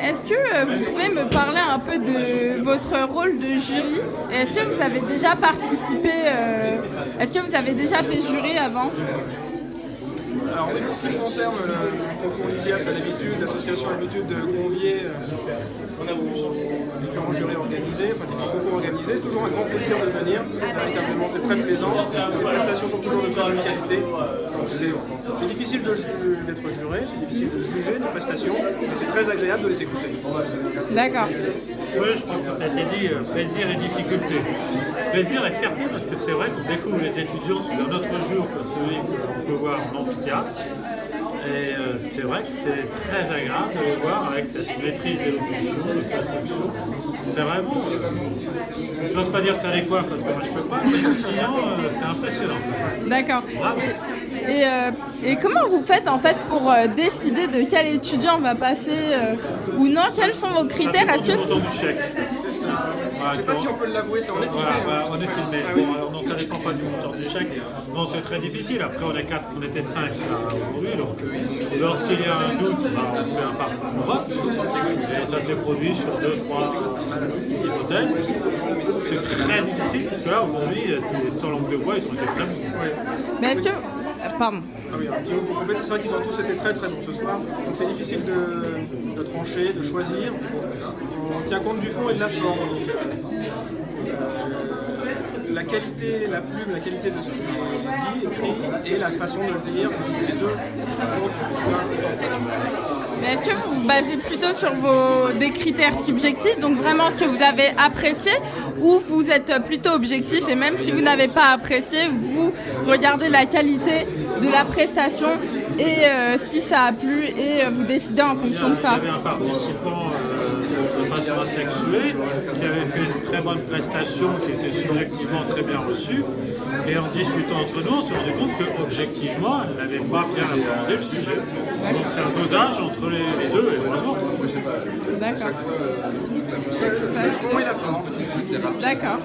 est-ce que vous pouvez me parler un peu de votre rôle de jury? Est-ce que vous avez déjà participé, est-ce que vous avez déjà fait jury avant? Alors, en ce qui concerne le concours Lysias, à l'habitude, l'association a l'habitude de convier aux différents jurys organisés, enfin différents concours organisés. C'est toujours un grand plaisir de venir. Véritablement, c'est très plaisant. Les prestations sont toujours de très bonne qualité. Donc, c'est difficile d'être juré, c'est difficile de juger les prestations, mais c'est très agréable de les écouter. D'accord. Oui, je crois que ça a été dit plaisir et difficulté. Plaisir et fierté, parce que c'est vrai qu'on découvre les étudiants sous un autre jour que celui qu'on peut voir en amphithéâtre. Et c'est vrai que c'est très agréable de les voir avec cette maîtrise de l'élocution, de construction. C'est vraiment, je n'ose pas dire que ça décoiffe parce que moi je peux pas, mais sinon c'est impressionnant. D'accord. Bravo. Et comment vous faites en fait pour décider de quel étudiant va passer ou non? Quels sont vos critères? Est-ce que c'est le montant du chèque? Je ne sais pas si on peut l'avouer, ça on est filmé. Voilà, on est filmé. Bon, alors non, ça ne dépend pas du montant du chèque. Non, c'est très difficile. Après, on est 4, on était 5 là aujourd'hui. Donc, lorsqu'il y a un doute, on fait un parcours de vote. Et ça s'est produit sur 2-3 hypothèses. C'est très difficile parce que là, aujourd'hui, c'est sans langue de bois, ils ont été très bons. Mais est-ce que... Pardon. Ah oui, c'est vrai qu'ils ont tous été très très bons ce soir. Donc c'est difficile de trancher, de choisir. On tient compte du fond et de la forme. Donc, la qualité, la plume, la qualité de ce qui est dit, écrit et la façon de le dire, les deux comptent. Mais est-ce que vous vous basez plutôt sur des critères subjectifs, donc vraiment ce que vous avez apprécié, ou vous êtes plutôt objectif et même si vous n'avez pas apprécié, vous regardez la qualité de la prestation et si ça a plu et vous décidez en fonction de ça? Il y avait un participant de façon asexuée qui avait fait une très bonne prestation qui était subjectivement très bien reçue. Et en discutant entre nous, on s'est rendu compte qu'objectivement, elle n'avait pas bien appréhendé le sujet. Donc c'est un dosage entre les deux, et heureusement. D'accord. Le fond et la forme. D'accord.